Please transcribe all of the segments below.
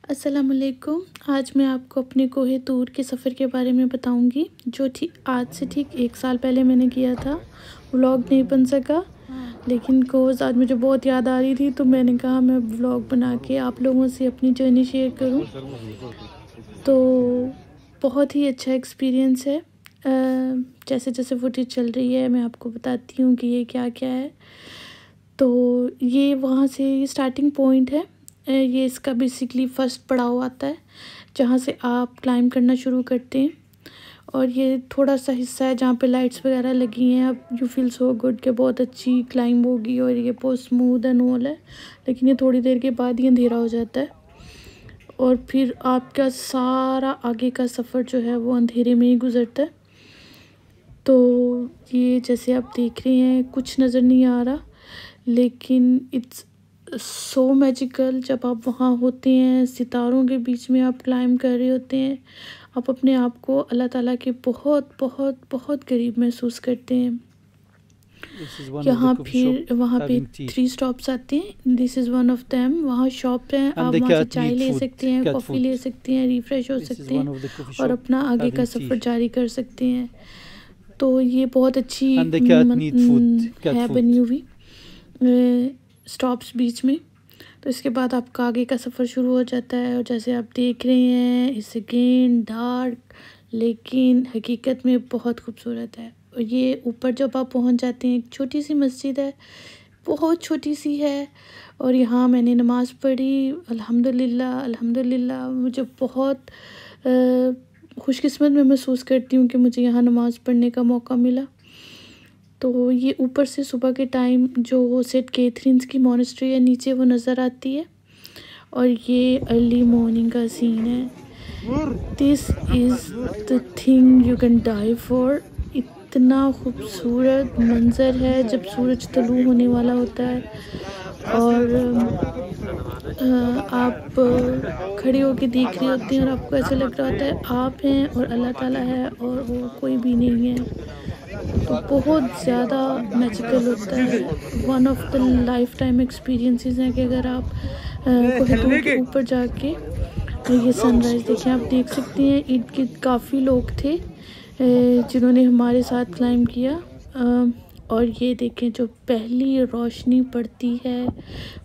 अस्सलामुअलैकुम। आज मैं आपको अपने कोहे तूर के सफ़र के बारे में बताऊंगी, जो आज से ठीक 1 साल पहले मैंने किया था। व्लॉग नहीं बन सका, लेकिन कोज़ आज मुझे बहुत याद आ रही थी, तो मैंने कहा मैं व्लॉग बना के आप लोगों से अपनी जर्नी शेयर करूं। तो बहुत ही अच्छा एक्सपीरियंस है। जैसे जैसे फुटेज चल रही है मैं आपको बताती हूँ कि ये क्या क्या है। तो ये वहाँ से स्टार्टिंग पॉइंट है। ये इसका बेसिकली फ़र्स्ट पड़ाव आता है, जहाँ से आप क्लाइंब करना शुरू करते हैं। और ये थोड़ा सा हिस्सा है जहाँ पे लाइट्स वगैरह लगी हैं। अब यू फील सो गुड कि बहुत अच्छी क्लाइंब होगी और ये बहुत स्मूथ एंड ऑल है। लेकिन ये थोड़ी देर के बाद ही अंधेरा हो जाता है और फिर आपका सारा आगे का सफ़र जो है वो अंधेरे में ही गुजरता है। तो ये जैसे आप देख रहे हैं कुछ नज़र नहीं आ रहा, लेकिन इट्स सो मैजिकल। जब आप वहाँ होते हैं, सितारों के बीच में आप क्लाइंब कर रहे होते हैं, आप अपने आप को अल्लाह ताला के बहुत बहुत बहुत करीब महसूस करते हैं। यहाँ फिर वहाँ पे 3 स्टॉप्स आते हैं। This is one of them. वहाँ शॉप है, आप वहाँ से चाय ले सकते हैं, कॉफ़ी ले सकते हैं, रिफ़्रेश हो सकते हैं और अपना आगे का सफ़र जारी कर सकते हैं। तो ये बहुत अच्छी है बनी हुई स्टॉप्स बीच में। तो इसके बाद आपका आगे का सफ़र शुरू हो जाता है और जैसे आप देख रहे हैं इट्स अगेन डार्क, लेकिन हकीकत में बहुत खूबसूरत है। और ये ऊपर जब आप पहुंच जाते हैं, एक छोटी सी मस्जिद है, बहुत छोटी सी है, और यहाँ मैंने नमाज़ पढ़ी। अल्हम्दुलिल्लाह अल्हम्दुलिल्लाह। मुझे बहुत खुशकिस्मत में महसूस करती हूँ कि मुझे यहाँ नमाज़ पढ़ने का मौका मिला। तो ये ऊपर से सुबह के टाइम जो सेंट कैथरीन्स की मॉनेस्ट्री है नीचे वो नज़र आती है, और ये अर्ली मॉर्निंग का सीन है। This is the thing you can die for. इतना खूबसूरत मंज़र है जब सूरज तलू होने वाला होता है और आप खड़े होके देख रहे होते हैं और आपको ऐसा लग रहा होता है आप हैं और अल्लाह ताला है और वो कोई भी नहीं है। तो बहुत ज़्यादा मैजिकल होता है। One of the life time experiences हैं कि अगर आप कोहिनूर के ऊपर जाके ये सनराइज़ देखें। आप देख सकते हैं ईद के काफ़ी लोग थे जिन्होंने हमारे साथ क्लाइंब किया। और ये देखें जो पहली रोशनी पड़ती है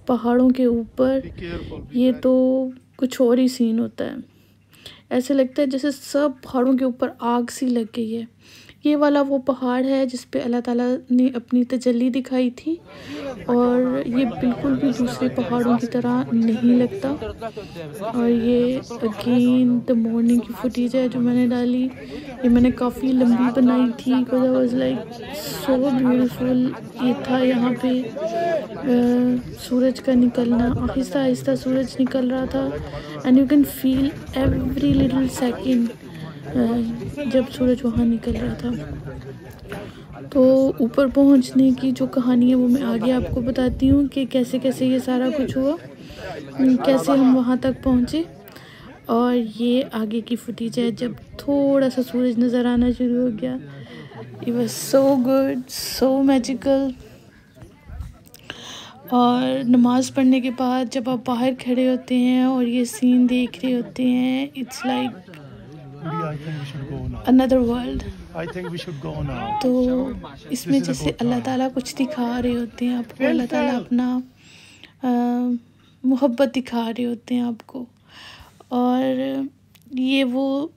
पहाड़ों के ऊपर, ये तो कुछ और ही सीन होता है। ऐसे लगता है जैसे सब पहाड़ों के ऊपर आग सी लग गई है। ये वाला वो पहाड़ है जिस पे अल्लाह ताला ने अपनी तजल्ली दिखाई थी, और ये बिल्कुल भी दूसरे पहाड़ों की तरह नहीं लगता। और ये अगेन द मॉर्निंग की फुटेज है जो मैंने डाली। ये मैंने काफ़ी लंबी बनाई थी because I was like so beautiful. ये था यहाँ पे सूरज का निकलना, आहिस्ता आहिस्ता सूरज निकल रहा था and you can feel every little second जब सूरज वहाँ निकल रहा था। तो ऊपर पहुँचने की जो कहानी है वो मैं आगे आपको बताती हूँ कि कैसे कैसे ये सारा कुछ हुआ, कैसे हम वहाँ तक पहुँचे। और ये आगे की फुटेज है जब थोड़ा सा सूरज नज़र आना शुरू हो गया। It was so good, so magical. और नमाज़ पढ़ने के बाद जब आप बाहर खड़े होते हैं और ये सीन देख रहे होते हैं, इट्स लाइक अनदर वर्ल्ड। तो इसमें जैसे अल्लाह ताला कुछ दिखा रहे होते हैं आपको, अल्लाह ताला अपना मोहब्बत दिखा रहे होते हैं आपको। और ये वो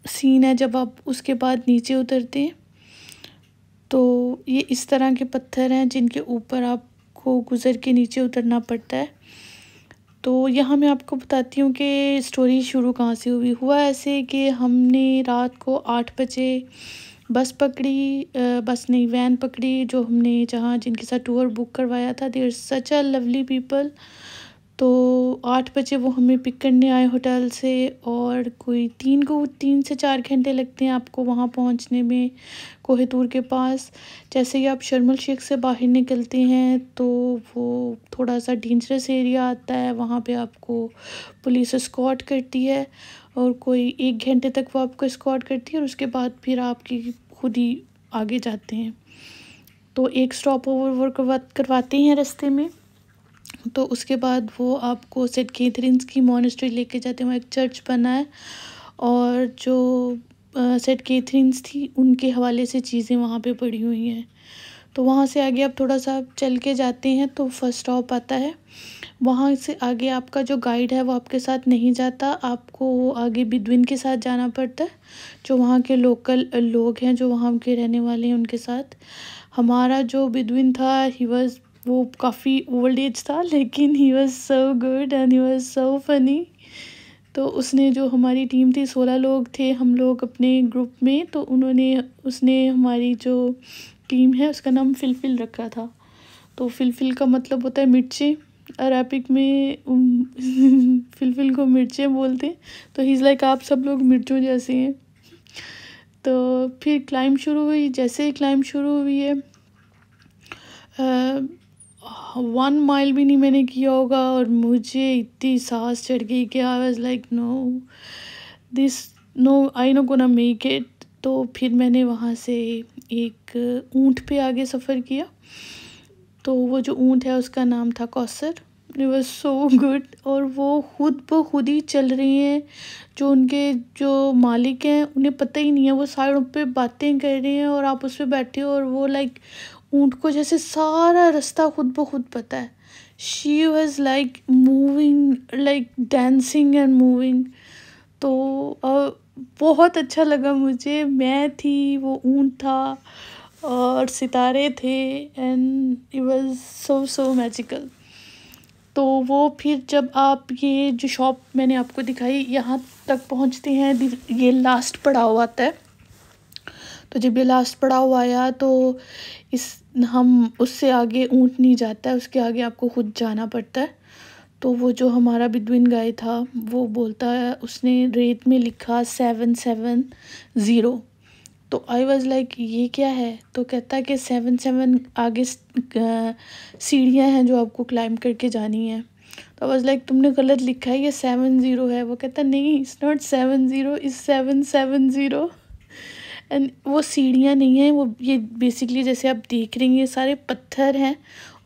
सीन है जब आप उसके बाद नीचे उतरते हैं। तो ये इस तरह के पत्थर हैं जिनके ऊपर आपको गुज़र के नीचे उतरना पड़ता है। तो यहाँ मैं आपको बताती हूँ कि स्टोरी शुरू कहाँ से हुआ ऐसे कि हमने रात को 8 बजे बस पकड़ी, बस नहीं वैन पकड़ी, जो हमने जहाँ जिनके साथ टूर बुक करवाया था। They're such a lovely people. तो 8 बजे वो हमें पिक करने आए होटल से, और कोई 3 से 4 घंटे लगते हैं आपको वहाँ पहुँचने में कोहे तूर के पास। जैसे ही आप शर्म एल शेख से बाहर निकलते हैं तो वो थोड़ा सा डेंजरस एरिया आता है। वहाँ पे आपको पुलिस एस्कॉर्ट करती है और कोई 1 घंटे तक वो आपको एस्कॉर्ट करती है और उसके बाद फिर आपकी खुद ही आगे जाते हैं। तो एक स्टॉप ओवर करवाते हैं रास्ते में, तो उसके बाद वो आपको सेंट कैथरीन्स की मॉनेस्ट्री लेके जाते हैं, वहाँ एक चर्च बना है और जो सेंट कैथरीन्स थी उनके हवाले से चीज़ें वहाँ पे पड़ी हुई हैं। तो वहाँ से आगे आप थोड़ा सा चल के जाते हैं तो फर्स्ट स्टॉप आता है। वहाँ से आगे आपका जो गाइड है वो आपके साथ नहीं जाता, आपको आगे बिदविन के साथ जाना पड़ता है, जो वहाँ के लोकल लोग हैं, जो वहाँ के रहने वाले हैं उनके साथ। हमारा जो बिदविन था वो काफ़ी ओल्ड एज था, लेकिन he was so good and he was so funny. तो उसने जो हमारी टीम थी 16 लोग थे हम लोग अपने ग्रुप में, तो उसने हमारी जो टीम है उसका नाम फिलफिल रखा था। तो फिलफिल का मतलब होता है मिर्चें, अरबिक में फिलफिल को मिर्चें बोलते। तो ही इज़ लाइक आप सब लोग मिर्चों जैसे हैं। तो फिर क्लाइंब शुरू हुई। जैसे ही क्लाइंब शुरू हुई है 1 माइल भी नहीं मैंने किया होगा और मुझे इतनी सांस चढ़ गई कि I was like no I no gonna make it. तो फिर मैंने वहाँ से एक ऊँट पे आगे सफ़र किया। तो वो जो ऊँट है उसका नाम था Kausar. It was so good. और वो खुद ब खुद ही चल रही हैं, जो उनके जो मालिक हैं उन्हें पता ही नहीं है, वो साइडों पे बातें कर रहे हैं और आप उस पर बैठे हो और वो लाइक ऊँट को जैसे सारा रास्ता खुद ब खुद पता है। She was like moving, like dancing and moving. तो बहुत अच्छा लगा मुझे। मैं थी, वो ऊँट था और सितारे थे and it was so magical. तो वो फिर जब आप ये जो शॉप मैंने आपको दिखाई यहाँ तक पहुँचते हैं, ये लास्ट पड़ाव आता है। तो जब ये लास्ट पड़ाव आया तो हम उससे आगे ऊँट नहीं जाता है, उसके आगे आपको खुद जाना पड़ता है। तो वो जो हमारा बिदविन गाय था वो बोलता है, उसने रेत में लिखा 770। तो आई वाज लाइक ये क्या है? तो कहता है कि 7 आगे सीढ़ियाँ हैं जो आपको क्लाइंब करके जानी है। तो आई वाज लाइक तुमने गलत लिखा है, ये 70 है। वो कहता नहीं, इट्स नॉट 70, इट्स 770। एंड वो सीढ़ियाँ नहीं हैं, वो ये बेसिकली जैसे आप देख रही हैं ये सारे पत्थर हैं,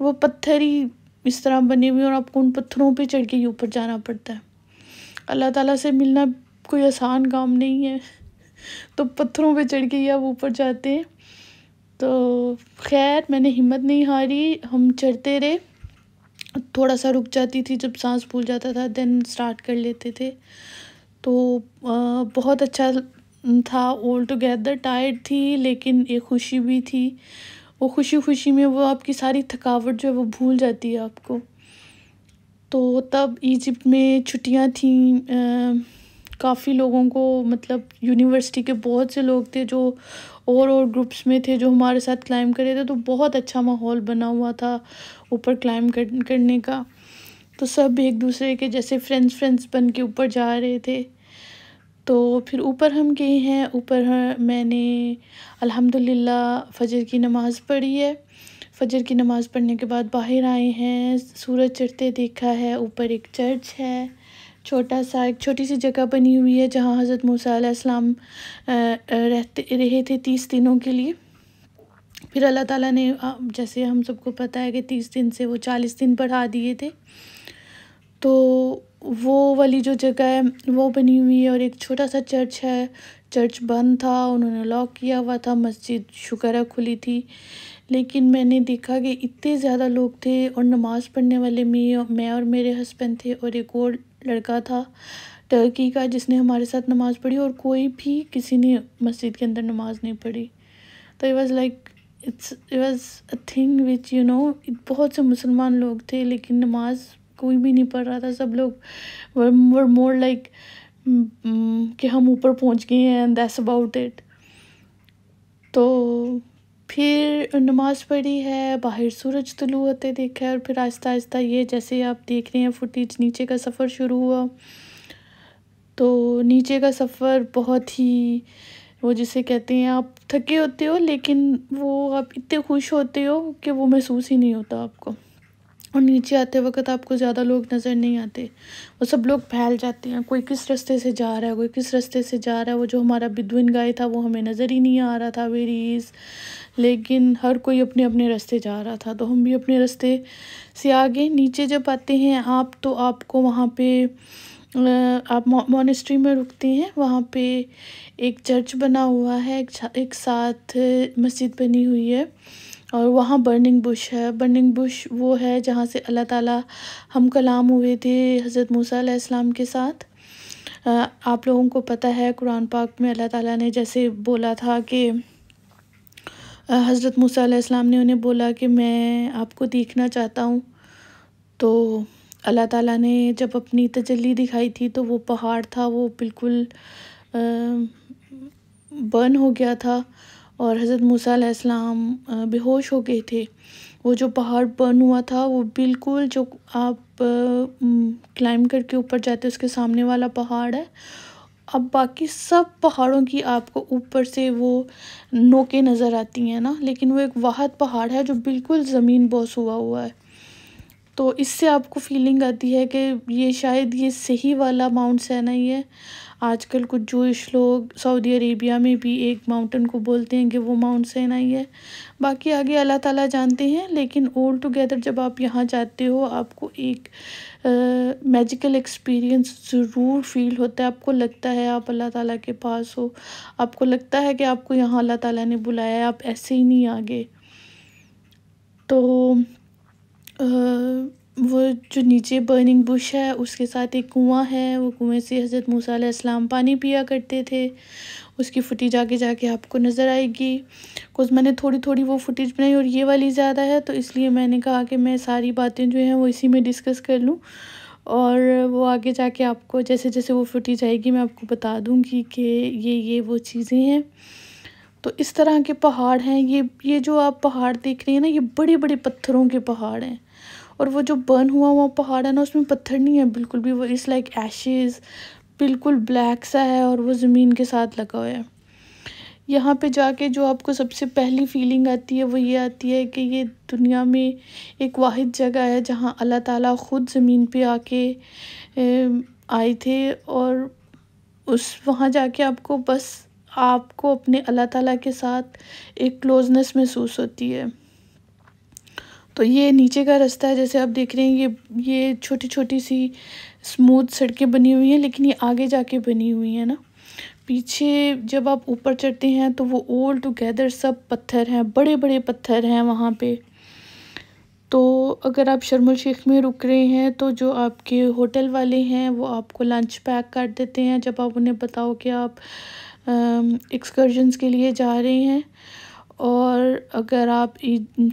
वो पत्थर ही इस तरह बने हुए हैं और आपको उन पत्थरों पे चढ़ के ऊपर जाना पड़ता है। अल्लाह ताला से मिलना कोई आसान काम नहीं है, तो पत्थरों पे चढ़ के ही आप ऊपर जाते हैं। तो खैर मैंने हिम्मत नहीं हारी, हम चढ़ते रहे। थोड़ा सा रुक जाती थी जब सांस फूल जाता था, देन स्टार्ट कर लेते थे। तो बहुत अच्छा था। ऑल टुगेदर टायर्ड थी लेकिन एक खुशी भी थी। वो खुशी में वो आपकी सारी थकावट जो है वो भूल जाती है आपको। तो तब इजिप्ट में छुट्टियां थी, काफ़ी लोगों को, मतलब यूनिवर्सिटी के बहुत से लोग थे जो और ग्रुप्स में थे जो हमारे साथ क्लाइंब कर रहे थे। तो बहुत अच्छा माहौल बना हुआ था ऊपर क्लाइंब करने का। तो सब एक दूसरे के जैसे फ्रेंड्स बन के ऊपर जा रहे थे। तो फिर ऊपर हम गए हैं। ऊपर मैंने अल्हम्दुलिल्लाह फ़जर की नमाज़ पढ़ी है। फ़जर की नमाज़ पढ़ने के बाद बाहर आए हैं, सूरज चढ़ते देखा है। ऊपर एक चर्च है, छोटा सा, एक छोटी सी जगह बनी हुई है जहाँ हज़रत मूसा अलैहिस्सलाम रहे थे 30 दिनों के लिए। फिर अल्लाह ताला ने, जैसे हम सबको पता है कि 30 दिन से वो 40 दिन बढ़ा दिए थे। तो वो वाली जो जगह है वो बनी हुई है और एक छोटा सा चर्च है। चर्च बंद था, उन्होंने लॉक किया हुआ था। मस्जिद शुक्र है खुली थी, लेकिन मैंने देखा कि इतने ज़्यादा लोग थे और नमाज़ पढ़ने वाले मैं और मेरे हस्बैंड थे और एक और लड़का था टर्की का जिसने हमारे साथ नमाज़ पढ़ी, और कोई भी किसी ने मस्जिद के अंदर नमाज़ नहीं पढ़ी। तो it was like it was a thing which बहुत से मुसलमान लोग थे लेकिन नमाज कोई भी नहीं पढ़ रहा था। सब लोग वर मोर लाइक कि हम ऊपर पहुंच गए हैं एंड दैट्स अबाउट इट। तो फिर नमाज़ पढ़ी है, बाहर सूरज तुलू होते देखा है और फिर आहिस्ता आहिस्ता ये जैसे आप देख रहे हैं फुटेज, नीचे का सफ़र शुरू हुआ। तो नीचे का सफ़र बहुत ही, वो जिसे कहते हैं आप थके होते हो लेकिन वो आप इतने खुश होते हो कि वो महसूस ही नहीं होता आपको। और नीचे आते वक्त आपको ज़्यादा लोग नज़र नहीं आते, वो सब लोग फैल जाते हैं, कोई किस रास्ते से जा रहा है, कोई किस रास्ते से जा रहा है। वो जो हमारा बिदविन गाय था वो हमें नज़र ही नहीं आ रहा था। वेयर ही इज़, लेकिन हर कोई अपने अपने रास्ते जा रहा था, तो हम भी अपने रास्ते से आगे। नीचे जब आते हैं आप तो आपको वहाँ पे आप मॉनेस्ट्री में रुकते हैं, वहाँ पे एक चर्च बना हुआ है, एक साथ मस्जिद बनी हुई है, और वहाँ बर्निंग बुश है। बर्निंग बुश वो है जहाँ से अल्लाह ताला हम कलाम हुए थे हज़रत मूसा अलैहिस्सलाम के साथ। आप लोगों को पता है कुरान पाक में अल्लाह ताला ने जैसे बोला था कि हज़रत मूसा अलैहिस्सलाम ने उन्हें बोला कि मैं आपको देखना चाहता हूँ, तो अल्लाह ताला ने जब अपनी तजल्ली दिखाई थी तो वो पहाड़ था वो बिल्कुल बर्न हो गया था और हज़रत मूसा अलैहिस्सलाम बेहोश हो गए थे। वो जो पहाड़ बर्न हुआ था वो बिल्कुल जो आप क्लाइंब करके ऊपर जाते उसके सामने वाला पहाड़ है। अब बाकी सब पहाड़ों की आपको ऊपर से वो नोकें नज़र आती हैं ना, लेकिन वो एक वाहिद पहाड़ है जो बिल्कुल ज़मीन बोस हुआ है। तो इससे आपको फीलिंग आती है कि ये शायद ये सही वाला माउंट सैना ही है। आजकल कुछ जूइश लोग सऊदी अरेबिया में भी एक माउंटेन को बोलते हैं कि वो माउंट सैना ही है, बाकी आगे अल्लाह ताला जानते हैं। लेकिन ऑल टुगेदर जब आप यहाँ जाते हो आपको एक मैजिकल एक्सपीरियंस ज़रूर फ़ील होता है। आपको लगता है आप अल्लाह ताला के पास हो, आपको लगता है कि आपको यहाँ अल्लाह ताला ने बुलाया है, आप ऐसे ही नहीं आ गए। तो वो जो नीचे बर्निंग बुश है उसके साथ एक कुआं है, वो कुएं से हज़रत मूसा अलैहिस्सलाम पानी पिया करते थे। उसकी फुटेज आगे जाके आपको नज़र आएगी। कुछ मैंने थोड़ी थोड़ी वो फुटेज बनाई और ये वाली ज़्यादा है, तो इसलिए मैंने कहा कि मैं सारी बातें जो हैं वो इसी में डिस्कस कर लूँ, और वो आगे जाके आपको जैसे जैसे वो फुटेज आएगी मैं आपको बता दूँगी कि ये वो चीज़ें हैं। तो इस तरह के पहाड़ हैं। ये जो आप पहाड़ देख रहे हैं ना, ये बड़े बड़े पत्थरों के पहाड़ हैं, और वो जो बर्न हुआ पहाड़ है ना उसमें पत्थर नहीं है बिल्कुल भी, वो इट्स लाइक एशेज़, बिल्कुल ब्लैक सा है और वो ज़मीन के साथ लगा हुआ है। यहाँ पे जाके जो आपको सबसे पहली फीलिंग आती है वो ये आती है कि ये दुनिया में एक वाहिद जगह है जहाँ अल्लाह ताला ख़ुद ज़मीन पे आके आए थे, और वहाँ जाके आपको अपने अल्लाह ताला के साथ एक क्लोजनेस महसूस होती है। तो ये नीचे का रास्ता है, जैसे आप देख रहे हैं ये छोटी छोटी सी स्मूथ सड़कें बनी हुई हैं, लेकिन ये आगे जाके बनी हुई हैं ना। पीछे जब आप ऊपर चढ़ते हैं तो वो ऑल टुगेदर सब पत्थर हैं, बड़े बड़े पत्थर हैं वहाँ पे। तो अगर आप शर्म शेख में रुक रहे हैं तो जो आपके होटल वाले हैं वो आपको लंच पैक कर देते हैं जब आप उन्हें बताओ कि आप एक्सकर्जन्स के लिए जा रहे हैं। और अगर आप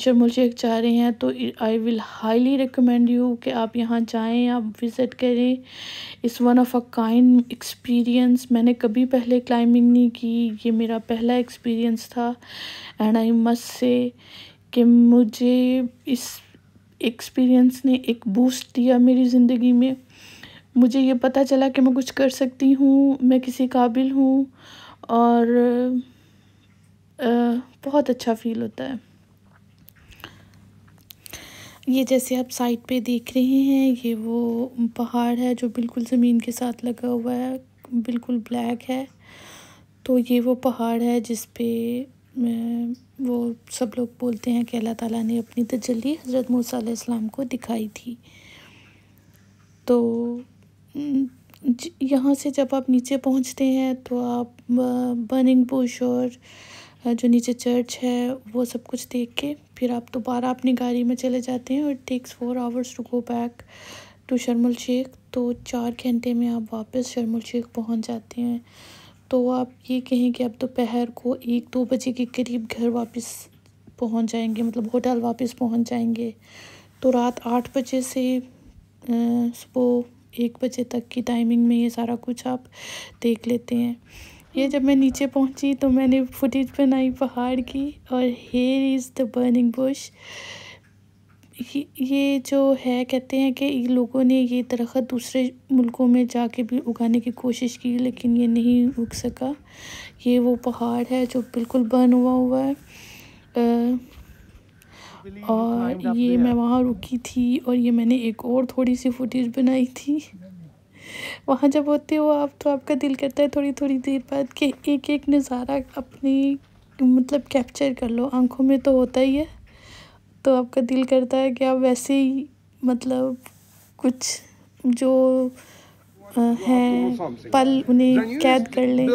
शर्म शेख जा रहे हैं तो I will highly recommend you कि आप यहाँ जाएं, आप विज़िट करें। It's one of a kind experience. मैंने कभी पहले क्लाइंबिंग नहीं की, ये मेरा पहला एक्सपीरियंस था, एंड आई मस्ट से कि मुझे इस एक्सपीरियंस ने एक बूस्ट दिया मेरी ज़िंदगी में। मुझे ये पता चला कि मैं कुछ कर सकती हूँ, मैं किसी काबिल हूँ, और बहुत अच्छा फ़ील होता है। ये जैसे आप साइड पे देख रहे हैं ये वो पहाड़ है जो बिल्कुल ज़मीन के साथ लगा हुआ है, बिल्कुल ब्लैक है। तो ये वो पहाड़ है जिस पे वो सब लोग बोलते हैं कि अल्लाह ताला ने अपनी तजल्ली हज़रत मूसा अलैहिस्सलाम को दिखाई थी। तो यहाँ से जब आप नीचे पहुँचते हैं तो आप बर्निंग बुश और जो नीचे चर्च है वो सब कुछ देख के फिर आप दोबारा अपनी गाड़ी में चले जाते हैं, और it takes 4 hours to go back to Sharm Sheikh. तो 4 घंटे में आप वापस शर्म शेख पहुँच जाते हैं। तो आप ये कहें कि आप दोपहर को 1-2 बजे के करीब घर वापस पहुँच जाएंगे, मतलब होटल वापस पहुँच जाएंगे। तो रात 8 बजे से सुबह 1 बजे तक की टाइमिंग में ये सारा कुछ आप देख लेते हैं। ये जब मैं नीचे पहुंची तो मैंने फुटेज बनाई पहाड़ की, और here is the burning Bush. ये जो है कहते हैं कि लोगों ने ये दरख्त दूसरे मुल्कों में जाके भी उगाने की कोशिश की लेकिन ये नहीं उग सका। ये वो पहाड़ है जो बिल्कुल बर्न हुआ है। और ये मैं वहाँ रुकी थी, और ये मैंने एक और थोड़ी सी फुटेज बनाई थी। वहाँ जब होते हो आप तो आपका दिल करता है थोड़ी थोड़ी देर बाद कि एक एक नज़ारा अपनी मतलब कैप्चर कर लो। आंखों में तो होता ही है, तो आपका दिल करता है कि आप वैसे ही मतलब कुछ जो हैं पल उन्हें कैद कर लें।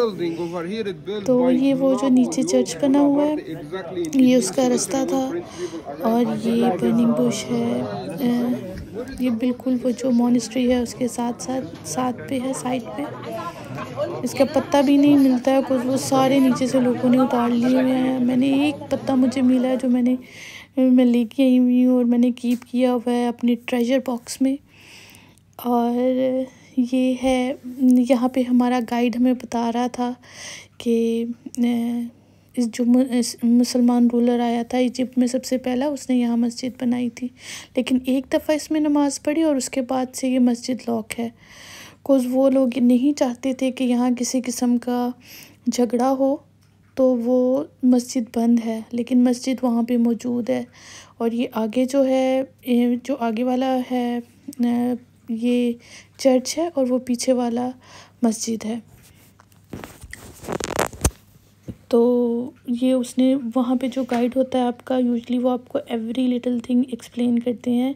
तो ये वो जो नीचे चर्च बना हुआ है, ये उसका रास्ता था। और ये बर्निंग बुश है, ये बिल्कुल वो जो मॉनेस्ट्री है उसके साथ पे है, साइड पे। इसका पत्ता भी नहीं मिलता है कुछ, वो सारे नीचे से लोगों ने उतार लिए हुए हैं। मैंने एक पत्ता मुझे मिला है जो मैं लेके आई हुई हूँ और मैंने कीप किया हुआ है अपने ट्रेजर बॉक्स में। और ये है, यहाँ पे हमारा गाइड हमें बता रहा था कि इस जो मुसलमान रूलर आया था इजिप्ट में सबसे पहला, उसने यहाँ मस्जिद बनाई थी। लेकिन एक दफ़ा इसमें नमाज़ पढ़ी और उसके बाद से ये मस्जिद लॉक है। कुछ वो लोग नहीं चाहते थे कि यहाँ किसी किस्म का झगड़ा हो, तो वो मस्जिद बंद है, लेकिन मस्जिद वहाँ पे मौजूद है। और ये आगे जो है, जो आगे वाला है ये चर्च है और वो पीछे वाला मस्जिद है। तो ये उसने वहाँ पे जो गाइड होता है आपका, यूजुअली वो आपको एवरी लिटिल थिंग एक्सप्लेन करते हैं।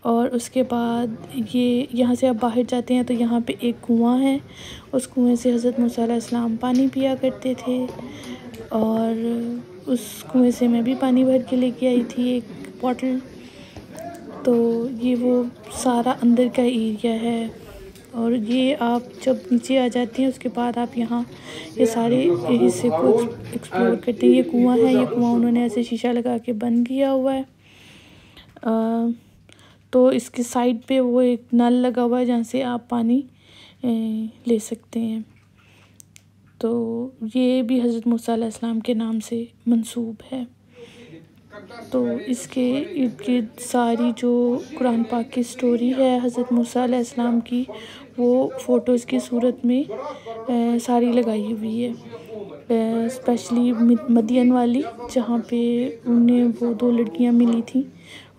और उसके बाद ये यहाँ से आप बाहर जाते हैं तो यहाँ पे एक कुआं है, उस कुएं से हज़रत मूसा अलैहिस्सलाम पानी पिया करते थे। और उस कुएं से मैं भी पानी भर के लेके आई थी एक बॉटल। तो ये वो सारा अंदर का एरिया है। और ये आप जब नीचे आ जाते हैं उसके बाद आप यहाँ ये सारे हिस्से को एक्सप्लोर करते हैं। ये कुआं है, ये कुआं उन्होंने ऐसे शीशा लगा के बंद किया हुआ है। तो इसके साइड पे वो एक नल लगा हुआ है जहाँ से आप पानी ले सकते हैं। तो ये भी हज़रत मूसा अलैहिस्सलाम के नाम से मंसूब है। तो इसके इर्द गिर्द सारी जो कुरान पाक की स्टोरी है हज़रत मूसा अलैहिस्सलाम की, वो फ़ोटोज़ की सूरत में सारी लगाई हुई है। स्पेशली मदियन वाली, जहाँ पे उन्हें वो 2 लड़कियां मिली थी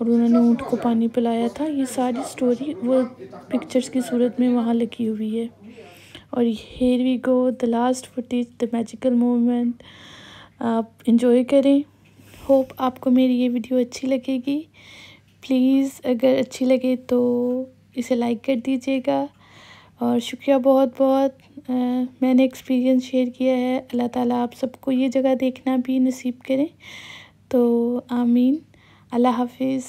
और उन्होंने ऊँट को पानी पिलाया था। ये सारी स्टोरी वो पिक्चर्स की सूरत में वहाँ लगी हुई है। और here we go, the last footage, the magical moment. आप इंजॉय करें। होप आपको मेरी ये वीडियो अच्छी लगेगी। प्लीज़ अगर अच्छी लगे तो इसे लाइक कर दीजिएगा। और शुक्रिया बहुत बहुत, मैंने एक्सपीरियंस शेयर किया है। अल्लाह ताला आप सबको ये जगह देखना भी नसीब करें। तो आमीन। अल्लाह हाफिज़।